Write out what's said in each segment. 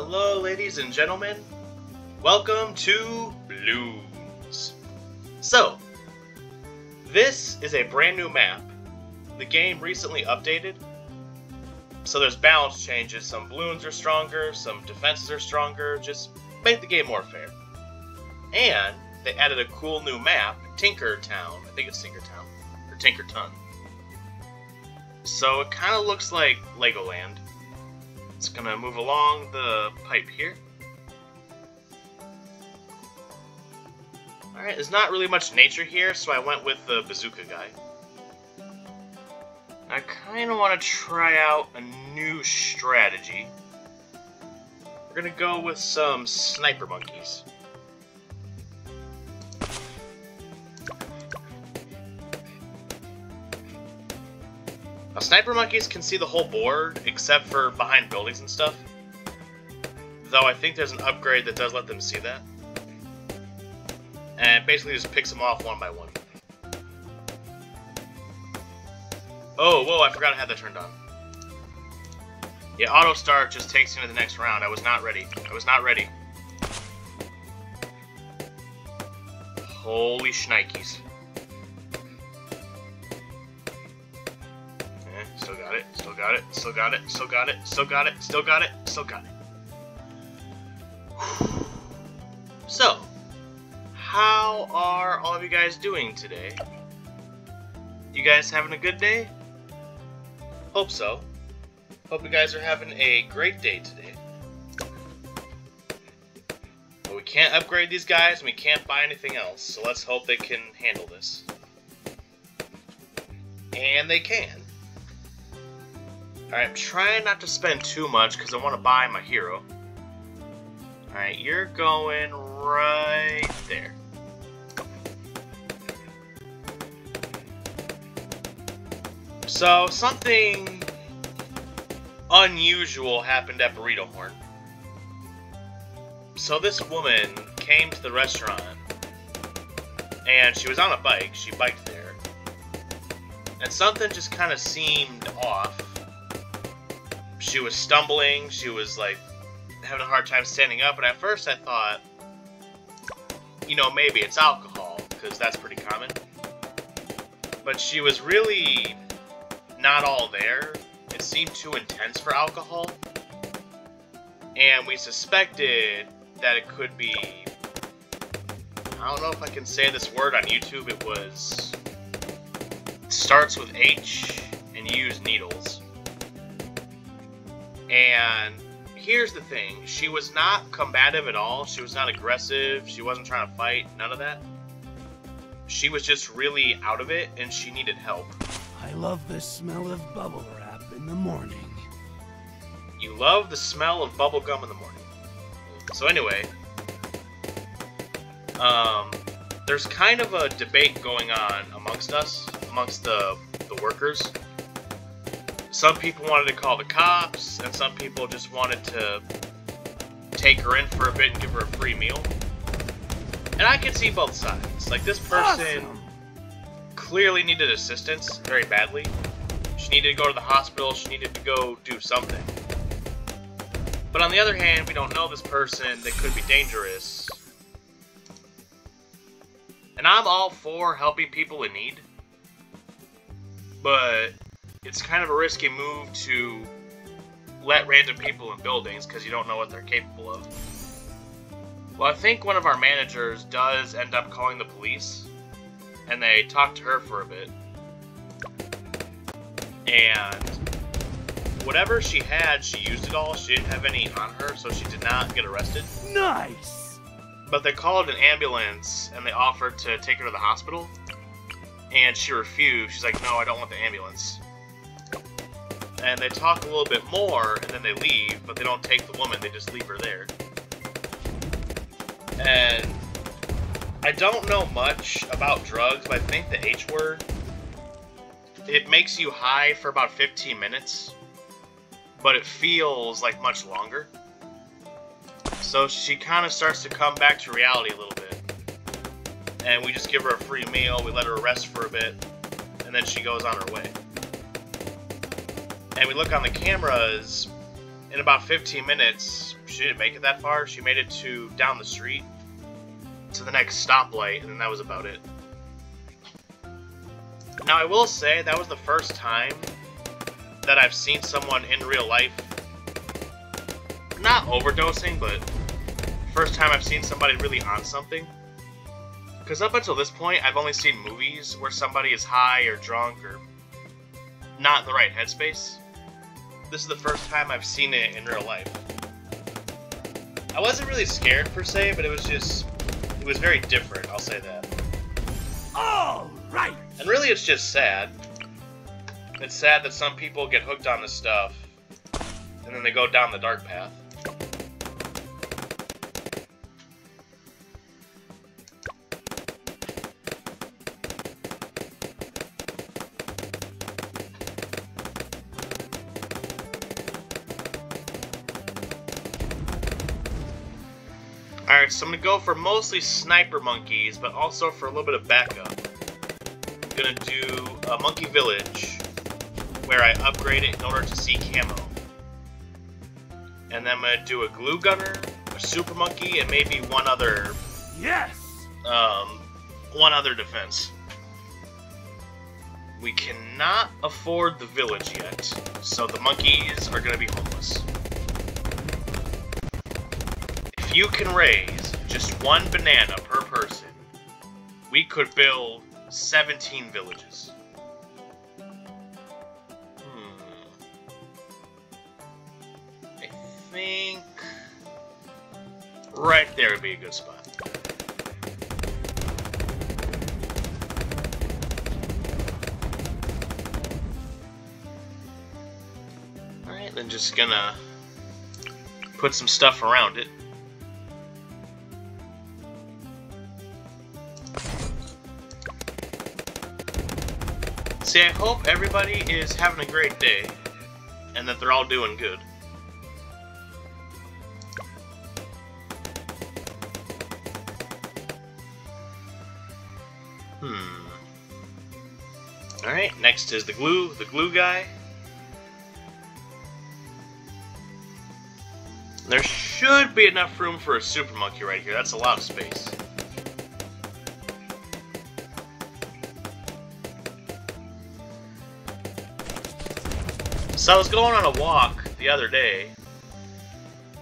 Hello, ladies and gentlemen. Welcome to Bloons. So, this is a brand new map. The game recently updated, so there's balance changes. Some balloons are stronger, some defenses are stronger, just make the game more fair. And they added a cool new map, Tinkertown. I think it's Tinkertown, or Tinkerton. So it kind of looks like Legoland. It's gonna move along the pipe here. Alright, there's not really much nature here, so I went with the bazooka guy. I kind of want to try out a new strategy. We're gonna go with some sniper monkeys. Now, sniper monkeys can see the whole board, except for behind buildings and stuff. Though I think there's an upgrade that does let them see that. And it basically just picks them off one by one. Oh, whoa, I forgot I had that turned on. Yeah, auto start just takes you into the next round. I was not ready. Holy shnikes. Still got it. So, how are all of you guys doing today? You guys having a good day? Hope so. Hope you guys are having a great day today. But we can't upgrade these guys and we can't buy anything else, so let's hope they can handle this. And they can. Alright, I'm trying not to spend too much because I want to buy my hero. Alright, you're going right there. So, something unusual happened at Burrito Horn. So this woman came to the restaurant, and she was on a bike, she biked there, and something just kind of seemed off. She was stumbling, she was like having a hard time standing up, and at first I thought, you know, maybe it's alcohol, because that's pretty common. But she was really not all there. It seemed too intense for alcohol. And we suspected that it could be... I don't know if I can say this word on YouTube. It was... It starts with H, and you use needles. And here's the thing. She was not combative at all. She was not aggressive. She wasn't trying to fight. None of that. She was just really out of it, and she needed help. I love the smell of bubble wrap in the morning. You love the smell of bubble gum in the morning. So anyway, there's kind of a debate going on amongst us, amongst the workers. Some people wanted to call the cops, and some people just wanted to take her in for a bit and give her a free meal. And I can see both sides. Like, this person clearly needed assistance very badly. She needed to go to the hospital, she needed to go do something. But on the other hand, we don't know this person, they could be dangerous. And I'm all for helping people in need. But it's kind of a risky move to let random people in buildings because you don't know what they're capable of. Well, I think one of our managers does end up calling the police. And they talked to her for a bit. And whatever she had, she used it all. She didn't have any on her, so she did not get arrested. Nice! But they called an ambulance, and they offered to take her to the hospital. And she refused. She's like, no, I don't want the ambulance. And they talk a little bit more, and then they leave, but they don't take the woman, they just leave her there. And I don't know much about drugs, but I think the H word, it makes you high for about 15 minutes, but it feels like much longer. So she kind of starts to come back to reality a little bit. And we just give her a free meal, we let her rest for a bit, and then she goes on her way. And we look on the cameras, in about 15 minutes, she didn't make it that far. She made it to down the street to the next stoplight, and then that was about it. Now, I will say that was the first time that I've seen someone in real life, not overdosing, but first time I've seen somebody really on something. Because up until this point, I've only seen movies where somebody is high or drunk or not in the right headspace. This is the first time I've seen it in real life. I wasn't really scared per se, but it was very different, I'll say that. All right. And really it's just sad. It's sad that some people get hooked on this stuff, and then they go down the dark path. Alright, so I'm gonna go for mostly sniper monkeys, but also for a little bit of backup. I'm gonna do a monkey village, where I upgrade it in order to see camo. And then I'm gonna do a glue gunner, a super monkey, and maybe one other... Yes! one other defense. We cannot afford the village yet, so the monkeys are gonna be homeless. If you can raise just one banana per person, we could build 17 villages. I think right there would be a good spot. Alright, then just gonna put some stuff around it. See, I hope everybody is having a great day, and that they're all doing good. Alright, next is the glue guy. There should be enough room for a super monkey right here. That's a lot of space. So I was going on a walk the other day,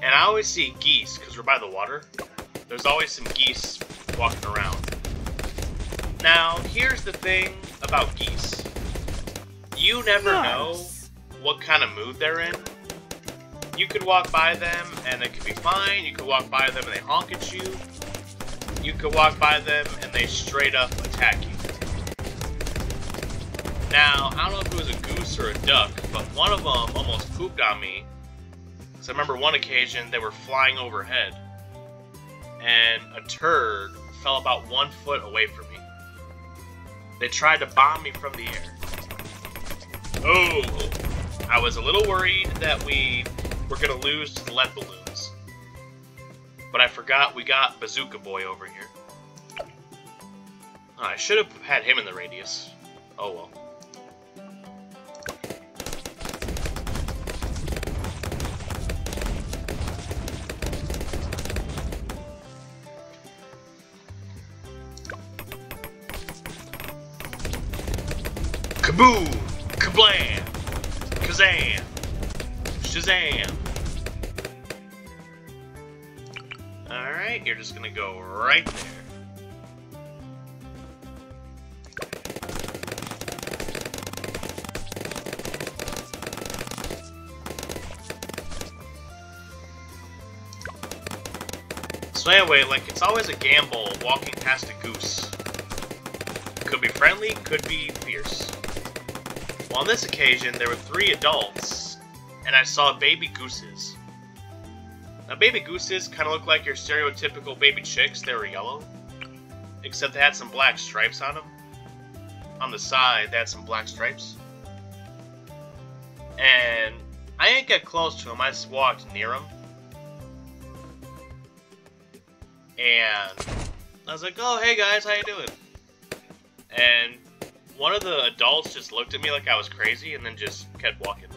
and I always see geese, because we're by the water. There's always some geese walking around. Now, here's the thing about geese. You never know what kind of mood they're in. You could walk by them, and they could be fine. You could walk by them, and they honk at you. You could walk by them, and they straight up attack you. Now, I don't know if it was a goose or a duck, but one of them almost pooped on me. Because I remember one occasion they were flying overhead, and a turd fell about 1 foot away from me. They tried to bomb me from the air. Oh, I was a little worried that we were going to lose to the lead balloons. But I forgot we got Bazooka Boy over here. Oh, I should have had him in the radius. Oh well. Kaboom! Kablam! Kazam! Shazam! Alright, you're just gonna go right there. So anyway, like, it's always a gamble walking past a goose. Could be friendly, could be fierce. Well, on this occasion, there were 3 adults, and I saw baby gooses. Now, baby gooses kind of look like your stereotypical baby chicks. They were yellow, except they had some black stripes on them. On the side, they had some black stripes. And I didn't get close to them, I just walked near them. And I was like, oh, hey guys, how you doing? And one of the adults just looked at me like I was crazy and then just kept walking.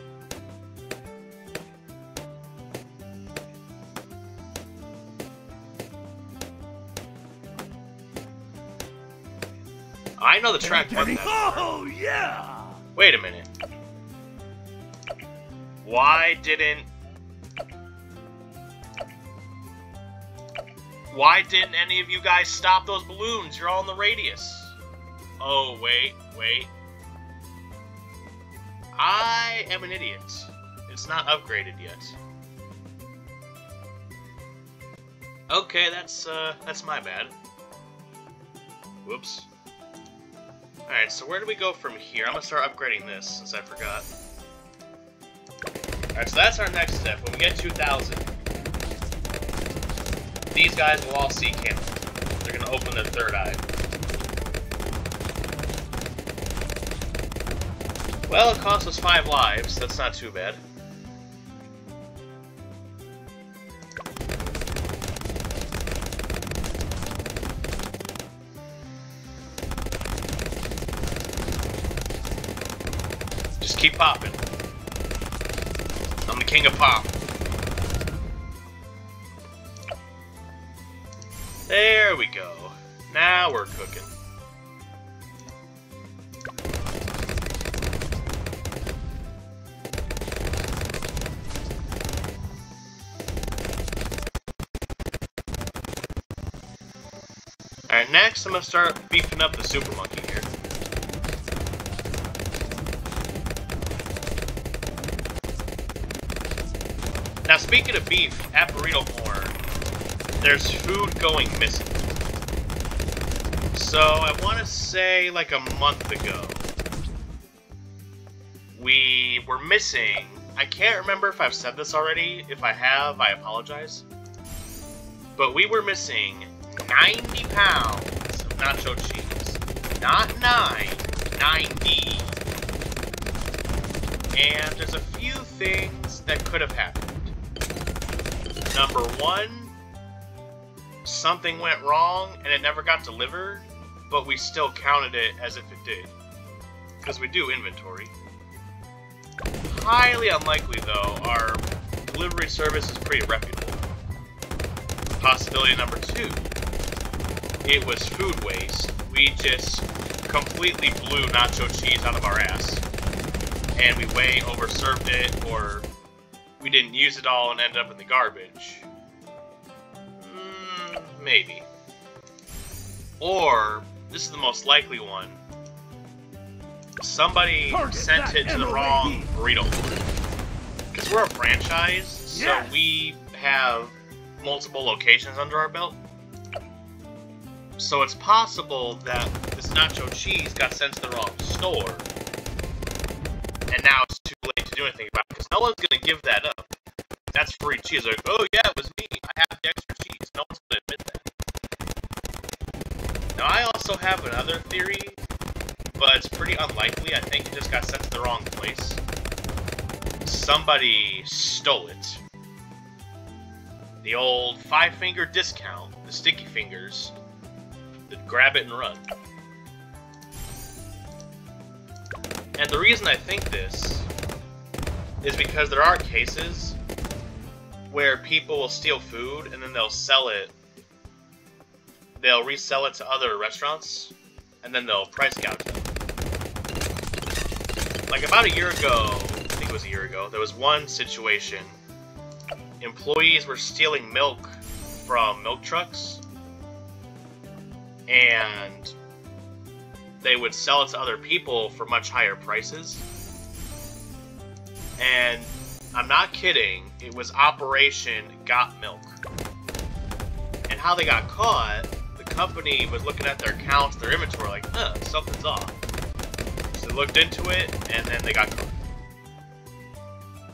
I know the track wasn't that far. Oh, yeah! Wait a minute. Why didn't any of you guys stop those balloons? You're all in the radius. Oh, wait. I am an idiot. It's not upgraded yet. Okay, that's my bad. Whoops. Alright, so where do we go from here? I'm gonna start upgrading this, since I forgot. Alright, so that's our next step. When we get 2,000, these guys will all see Campbell. They're gonna open their third eye. Well, it cost us 5 lives. That's not too bad. Just keep popping. I'm the king of pop. There we go. Now we're cooking. Alright, next I'm gonna start beefing up the Super Monkey here. Now, speaking of beef, at Burrito Horn, there's food going missing. So, I want to say, like a month ago, we were missing, I can't remember if I've said this already. If I have, I apologize. But we were missing 90 pounds of nacho cheese. Not 9, 90. And there's a few things that could have happened. Number one, something went wrong and it never got delivered, but we still counted it as if it did. Because we do inventory. Highly unlikely, though. Our delivery service is pretty reputable. Possibility number two, it was food waste. We just completely blew nacho cheese out of our ass. And we way overserved it, or we didn't use it all and ended up in the garbage. Maybe. Or, this is the most likely one, somebody sent it to the wrong burrito order. Because we're a franchise, so we have multiple locations under our belt. So it's possible that this nacho cheese got sent to the wrong store, and now it's too late to do anything about it, because no one's going to give that up. That's free cheese. Like, oh yeah, it was me. I have the extra cheese. No one's going to admit that. Now, I also have another theory, but it's pretty unlikely. I think it just got sent to the wrong place. Somebody stole it. The old 5-finger discount, the sticky fingers, that grab it and run. And the reason I think this is because there are cases where people will steal food and then they'll sell it. They'll resell it to other restaurants and then they'll price gouge it. Like about a year ago, I think it was a year ago, there was one situation. Employees were stealing milk from milk trucks and they would sell it to other people for much higher prices. And I'm not kidding, it was Operation Got Milk. And how they got caught, the company was looking at their accounts, their inventory, like, something's off. So they looked into it, and then they got caught.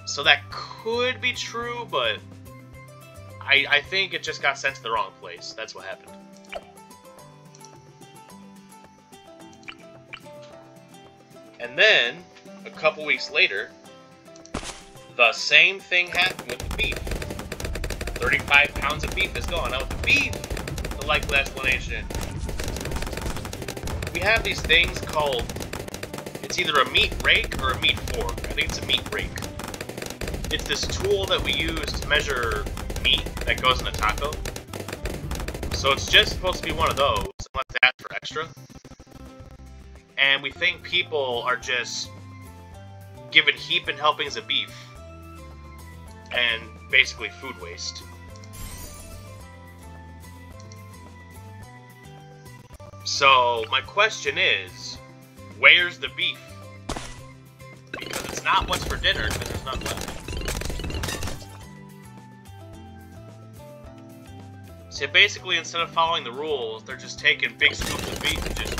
So that could be true, but I think it just got sent to the wrong place. That's what happened. And then, a couple weeks later, the same thing happened with the beef. 35 pounds of beef is gone. Now with the beef, the likely explanation, we have these things called, it's either a meat rake or a meat fork. I think it's a meat rake. It's this tool that we use to measure meat that goes in a taco. So it's just supposed to be one of those, unless they ask for extra. and we think people are just given heaping helpings of beef and basically food waste. So my question is, where's the beef? Because it's not what's for dinner, because there's none left. So basically, instead of following the rules, they're just taking big scoops of beef and just,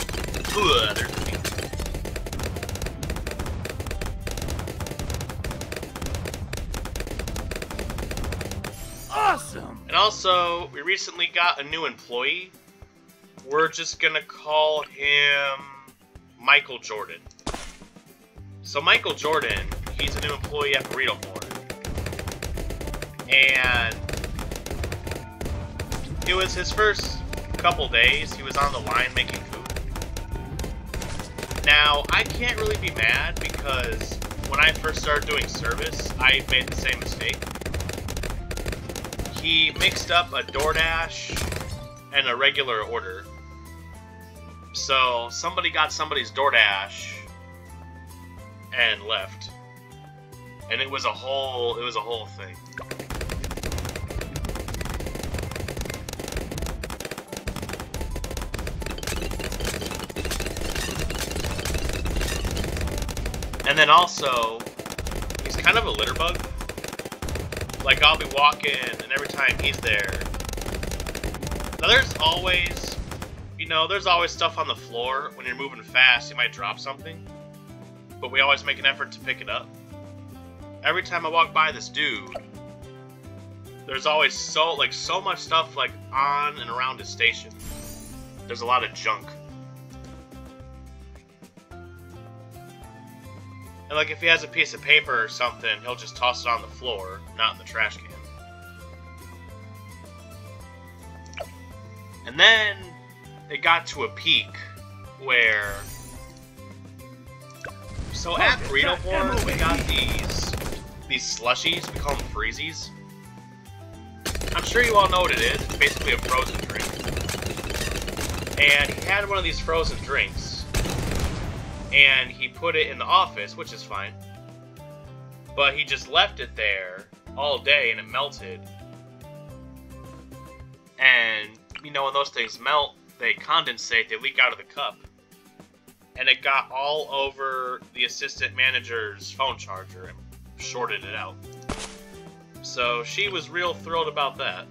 there's the beef. Awesome! And also, we recently got a new employee. We're just gonna call him Michael Jordan. So Michael Jordan, he's a new employee at Burrito Horn. And it was his first couple days. He was on the line making food. Now, I can't really be mad because when I first started doing service, I made the same mistake. He mixed up a DoorDash and a regular order. So somebody got somebody's DoorDash and left. And it was a whole thing. And then also, he's kind of a litter bug. Like, I'll be walking, and every time he's there... Now, there's always... You know, there's always stuff on the floor. When you're moving fast, you might drop something. But we always make an effort to pick it up. Every time I walk by this dude, there's always so much stuff, like, on and around his station. There's a lot of junk. And, like, if he has a piece of paper or something, he'll just toss it on the floor, not in the trash can. And then it got to a peak where... So at Burrito Horn, we got these slushies. We call them freezies. I'm sure you all know what it is. It's basically a frozen drink. And he had one of these frozen drinks. And he put it in the office, which is fine. But he just left it there all day and it melted. And, you know, when those things melt, they condensate, they leak out of the cup. And it got all over the assistant manager's phone charger and shorted it out. So she was real thrilled about that.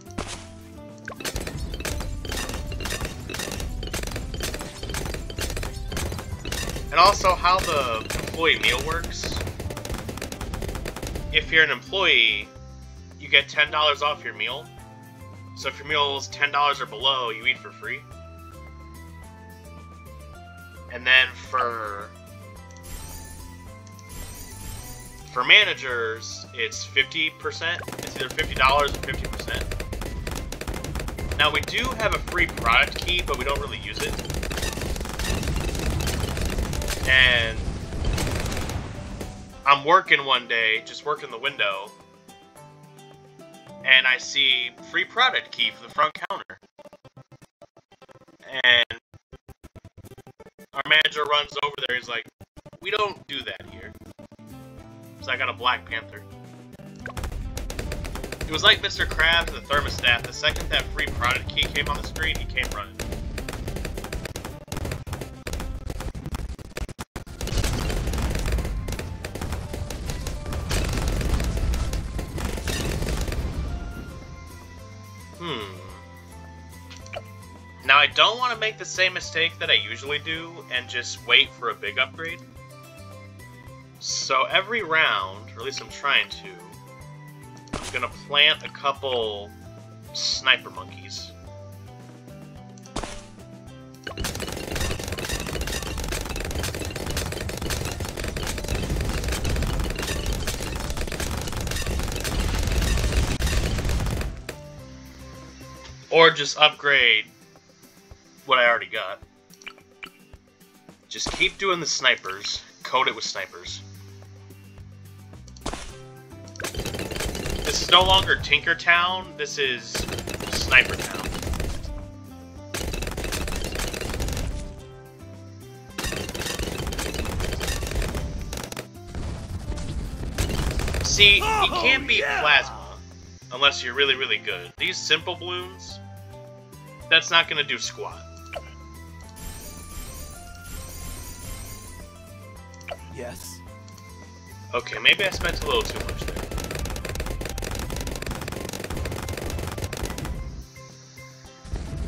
And also how the employee meal works. If you're an employee, you get $10 off your meal. So if your meal is $10 or below, you eat for free. And then for managers, it's 50%. It's either $50 or 50%. Now we do have a free product key, but we don't really use it. And I'm working one day, just working the window, and I see free product key for the front counter. And our manager runs over there, he's like, "We don't do that here." So I got a Black Panther. It was like Mr. Krabs and the thermostat. The second that free product key came on the screen, he came running. Now, I don't want to make the same mistake that I usually do and just wait for a big upgrade. So every round, or at least I'm trying to, I'm going to plant a couple sniper monkeys. Or just upgrade what I already got. Just keep doing the snipers. Coat it with snipers. This is no longer Tinker Town. This is Sniper Town. See, you can't beat plasma unless you're really, really good. These simple balloons, that's not gonna do squat. Yes. Okay, maybe I spent a little too much there.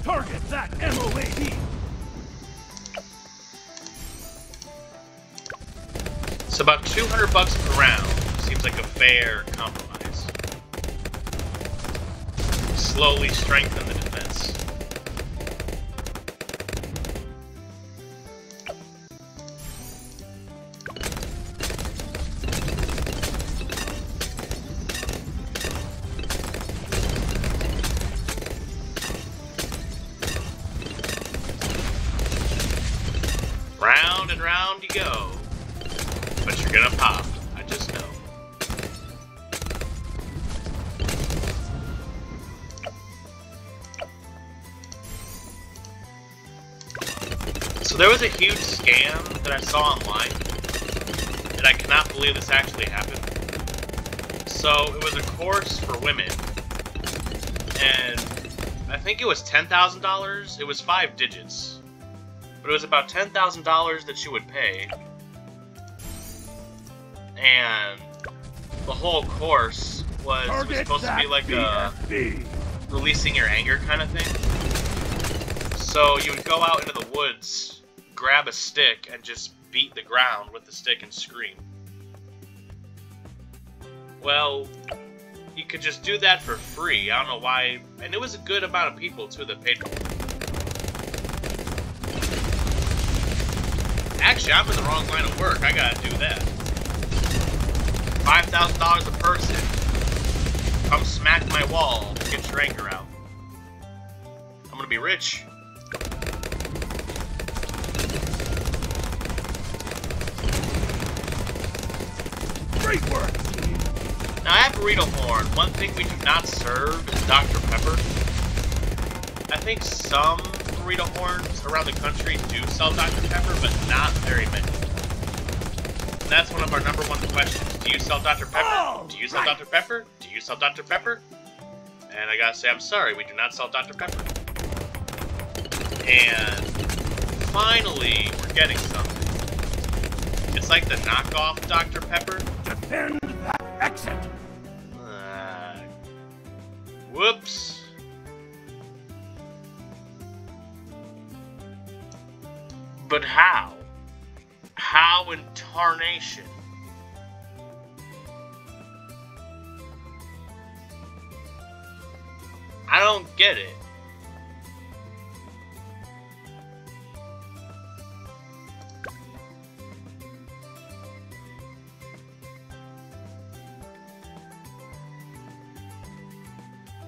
Target that MOAD! So about $200 per round seems like a fair compromise. Slowly strengthen the defense. Round and round you go. But you're gonna pop. I just know. So there was a huge scam that I saw online, and I cannot believe this actually happened. So it was a course for women, and I think it was $10,000. It was 5 digits, but it was about $10,000 that you would pay. And the whole course was supposed to be like a releasing your anger kind of thing. So you would go out into the woods, grab a stick, and just beat the ground with the stick and scream. Well, you could just do that for free. I don't know why. And it was a good amount of people, too, that paid for it. Actually, I'm in the wrong line of work. I gotta do that. $5,000 a person. Come smack my wall to get your anger out. I'm gonna be rich. Great work, team. Now at Burrito Horn, one thing we do not serve is Dr. Pepper. I think some Burrito Horns around the country do sell Dr. Pepper, but not very many. And that's one of our #1 questions. Do you sell Dr. Pepper? Do you sell Dr. Pepper? Do you sell Dr. Pepper? And I gotta say, I'm sorry, we do not sell Dr. Pepper. And finally, we're getting something. It's like the knockoff Dr. Pepper. Defend that exit! Whoops. But how? How in tarnation? I don't get it.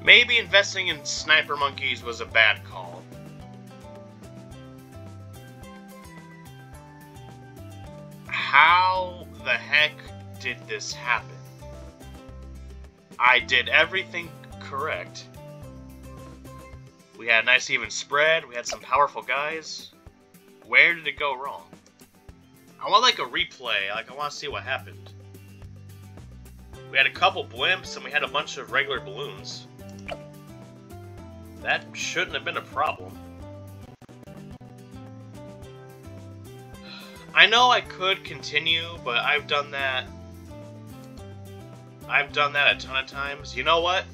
Maybe investing in sniper monkeys was a bad call. How the heck did this happen? I did everything correct. We had a nice even spread, we had some powerful guys. Where did it go wrong? I want like a replay, like I want to see what happened. We had a couple blimps and we had a bunch of regular balloons. That shouldn't have been a problem. I know I could continue, but I've done that. I've done that a ton of times. You know what?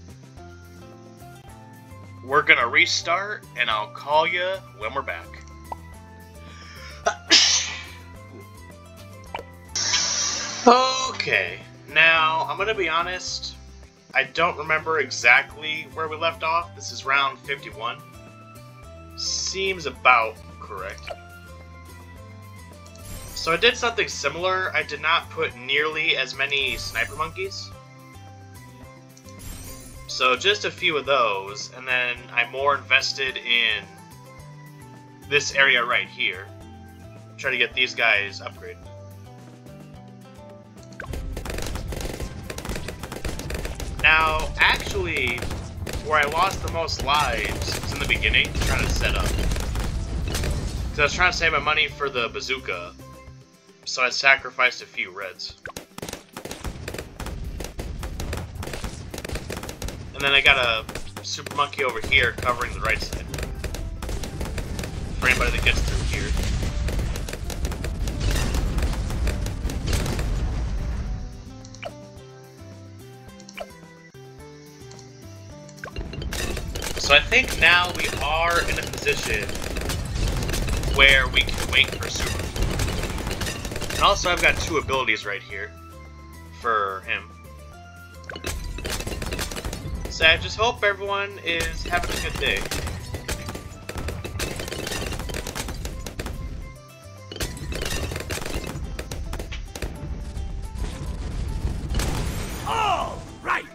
We're gonna restart, and I'll call you when we're back. Okay, now, I'm gonna be honest. I don't remember exactly where we left off. This is round 51. Seems about correct. So I did something similar. I did not put nearly as many sniper monkeys. So just a few of those, and then I more invested in this area right here. Try to get these guys upgraded. Now, actually, where I lost the most lives was in the beginning, trying to set up. Because I was trying to save my money for the bazooka, so I sacrificed a few reds. And then I got a Super Monkey over here covering the right side. For anybody that gets through here. So I think now we are in a position where we can wait for Super. And also I've got 2 abilities right here for him. So I just hope everyone is having a good day. All right.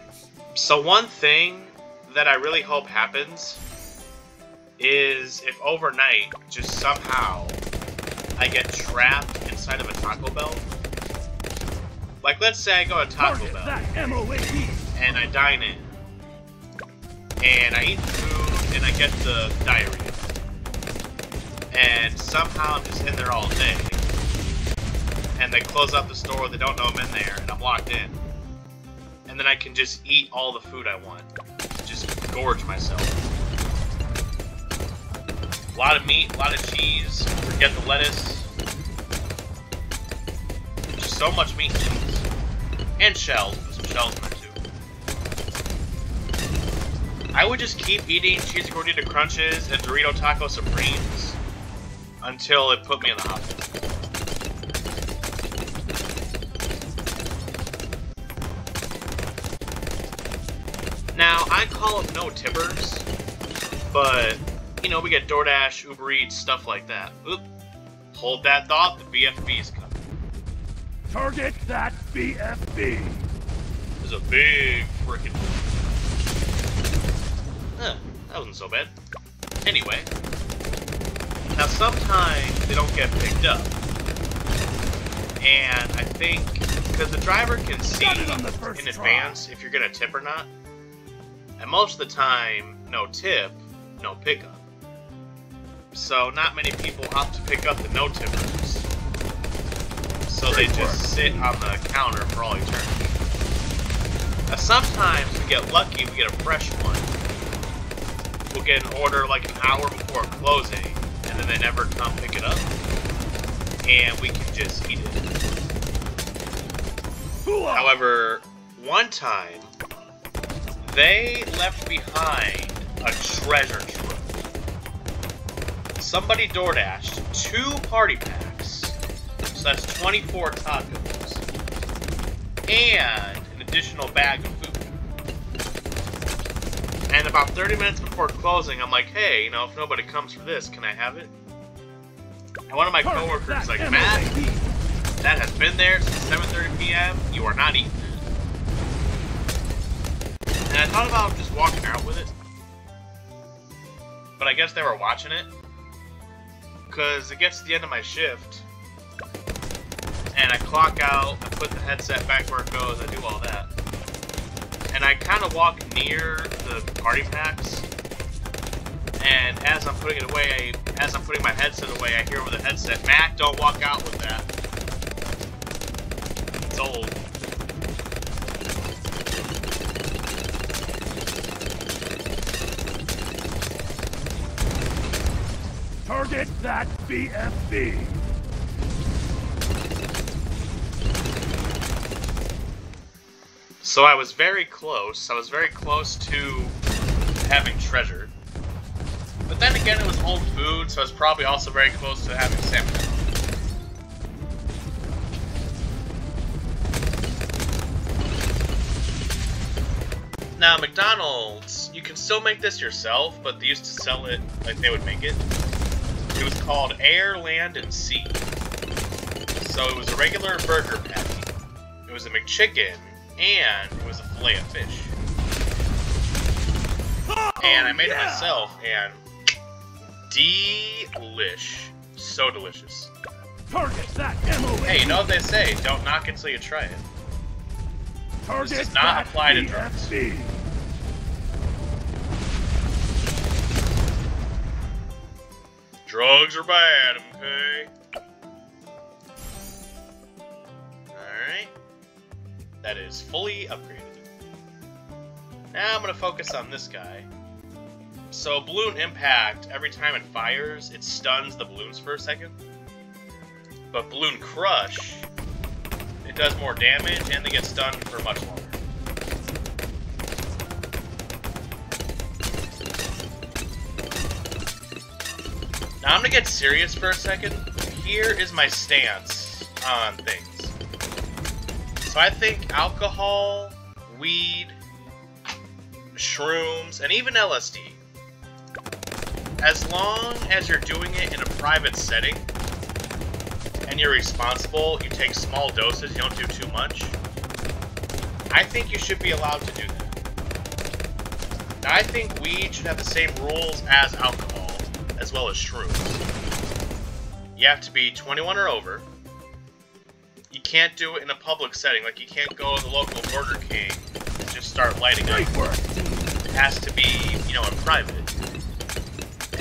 So one thing that I really hope happens is if overnight, just somehow, I get trapped inside of a Taco Bell. Like, let's say I go to Taco Bell, and I dine in, and I eat the food, and I get the diarrhea. And somehow I'm just in there all day, and they close up the store, they don't know I'm in there, and I'm locked in. And then I can just eat all the food I want. Just gorge myself. A lot of meat, a lot of cheese, forget the lettuce. Just so much meat and cheese. And shells, put some shells in there too. I would just keep eating Cheesy Gordita Crunches and Dorito Taco Supremes until it put me in the hospital. Now, I call them no tippers, but, you know, we get DoorDash, Uber Eats, stuff like that. Oop. Hold that thought, the BFB's coming. Target that BFB. There's a big frickin'... Huh, that wasn't so bad. Anyway. Now, sometimes they don't get picked up. And I think, because the driver can see in advance if you're going to tip or not. And most of the time, no tip, no pickup. So not many people opt to pick up the no tippers. So they just sit on the counter for all eternity. Now sometimes we get lucky, we get a fresh one. We'll get an order like an hour before closing, and then they never come pick it up. And we can just eat it. However, one time, they left behind a treasure trove. Somebody DoorDashed 2 party packs, so that's 24 tacos, and an additional bag of food. And about 30 minutes before closing, I'm like, hey, you know, if nobody comes for this, can I have it? And one of my coworkers is like, Matt, that has been there since 7:30 p.m., you are not eating. And I thought about just walking out with it. But I guess they were watching it. Because it gets to the end of my shift. And I clock out, I put the headset back where it goes, I do all that. And I kind of walk near the party packs. And as I'm putting it away, as I'm putting my headset away, I hear over the headset, Matt, don't walk out with that. It's old. Target that BFB. So I was very close. I was very close to having treasure. But then again, it was old food, so I was probably also very close to having salmon. Now, McDonald's, you can still make this yourself, but they used to sell it like they would make it. It was called Air, Land, and Sea. So it was a regular burger patty. It was a McChicken, and it was a fillet of fish. And I made it myself, and delish. So delicious. Target that MOA. Hey, you know what they say, don't knock it till you try it. Target This does not apply to drugs. BFB. Drugs are bad, okay? Alright. That is fully upgraded. Now I'm gonna focus on this guy. So Balloon Impact, every time it fires, it stuns the balloons for a second. But Balloon Crush, it does more damage and they get stunned for much longer. Now I'm gonna get serious for a second. Here is my stance on things. So I think alcohol, weed, shrooms, and even LSD, as long as you're doing it in a private setting, and you're responsible, you take small doses, you don't do too much, I think you should be allowed to do that. Now, I think weed should have the same rules as alcohol, as well as shrooms. You have to be 21 or over. You can't do it in a public setting, like you can't go to the local Burger King and just start lighting up. It has to be, you know, in private.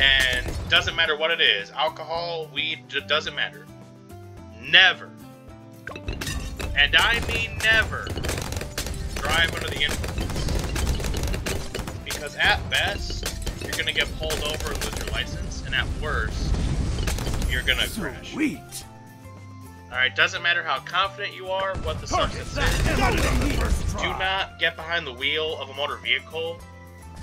And it doesn't matter what it is, alcohol, weed, it doesn't matter. Never, and I mean never, drive under the influence. Because at best, you're gonna get pulled over and lose your license, and at worst, you're gonna crash. Sweet. Alright, doesn't matter how confident you are, what the substance is. Do not get behind the wheel of a motor vehicle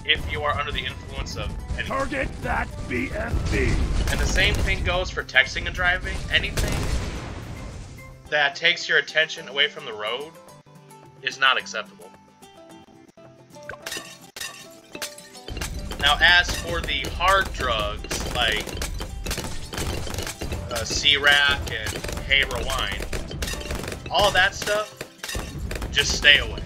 if you are under the influence of anything. Target that BFB. And the same thing goes for texting and driving. Anything that takes your attention away from the road is not acceptable. Now, as for the hard drugs like C-Rack and Heroin, all that stuff, just stay away.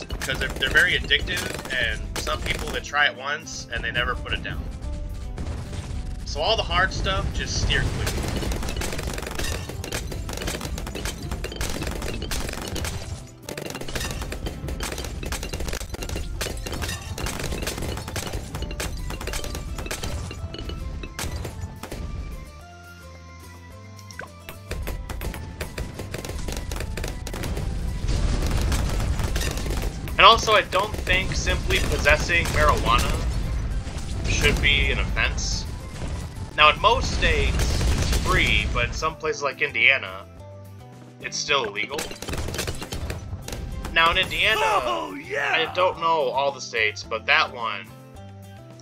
Because they're very addictive, and some people that try it once and they never put it down. So all the hard stuff, just steer clear. And also, I don't think simply possessing marijuana should be an offense. Now, in most states, it's free, but in some places like Indiana, it's still illegal. Now, in Indiana, I don't know all the states, but that one,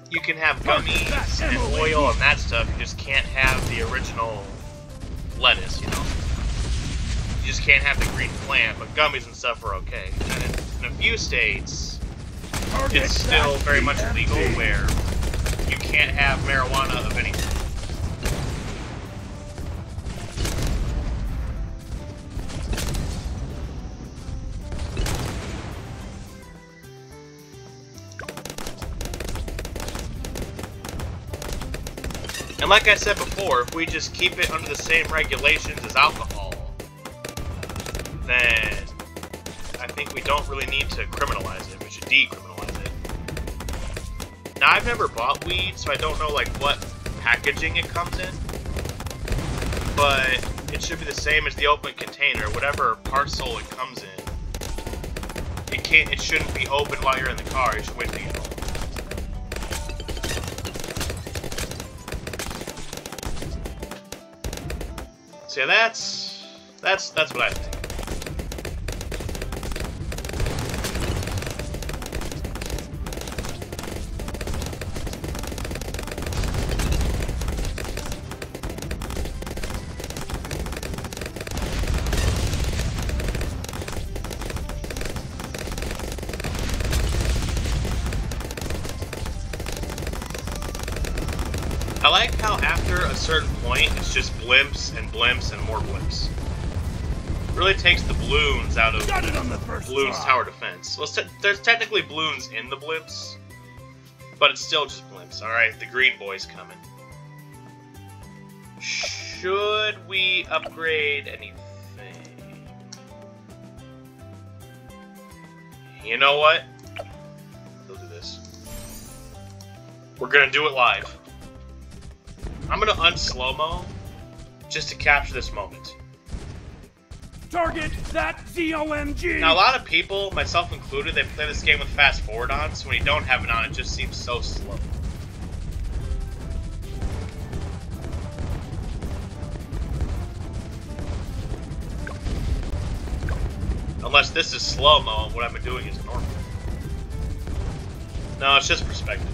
you can have gummies and oil and that stuff. You just can't have the original lettuce, you know? You just can't have the green plant, but gummies and stuff are okay. And in a few states, it's still very much illegal where you can't have marijuana of anything. And like I said before, if we just keep it under the same regulations as alcohol, then I think we don't really need to criminalize it. We should decriminalize it. Now, I've never bought weed, so I don't know like what packaging it comes in. But it should be the same as the open container, whatever parcel it comes in. It shouldn't be open while you're in the car. You should wait till you get home. So yeah, that's what I think. I like how after a certain point, it's just blimps and blimps and more blimps. It really takes the balloons out of Balloon's tower defense. Well, there's technically balloons in the blimps, but it's still just blimps. Alright, the green boy's coming. Should we upgrade anything? You know what? We'll do this. We're gonna do it live. I'm gonna unslow-mo just to capture this moment. Target that ZOMG! Now, a lot of people, myself included, they play this game with fast forward on, so when you don't have it on, it just seems so slow. Unless this is slow-mo, and what I'm doing is normal. No, it's just perspective.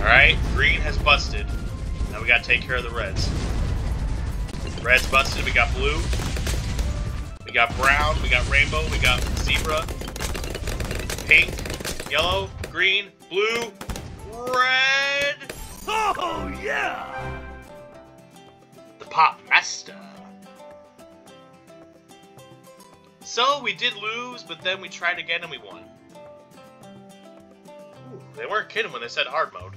Alright, green has busted. Now we gotta take care of the reds. Red's busted, we got blue. We got brown, we got rainbow, we got zebra. Pink, yellow, green, blue, red! Oh, yeah! The Pop Master. So, we did lose, but then we tried again and we won. Ooh, they weren't kidding when they said hard mode.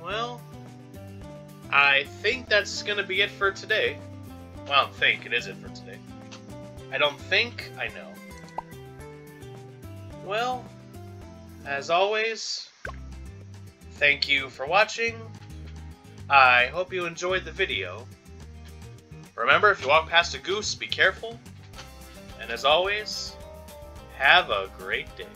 Well, I think that's gonna be it for today. Well, I don't think it is it for today. I don't think I know. Well, as always, thank you for watching. I hope you enjoyed the video. Remember, if you walk past a goose, be careful. And as always, have a great day.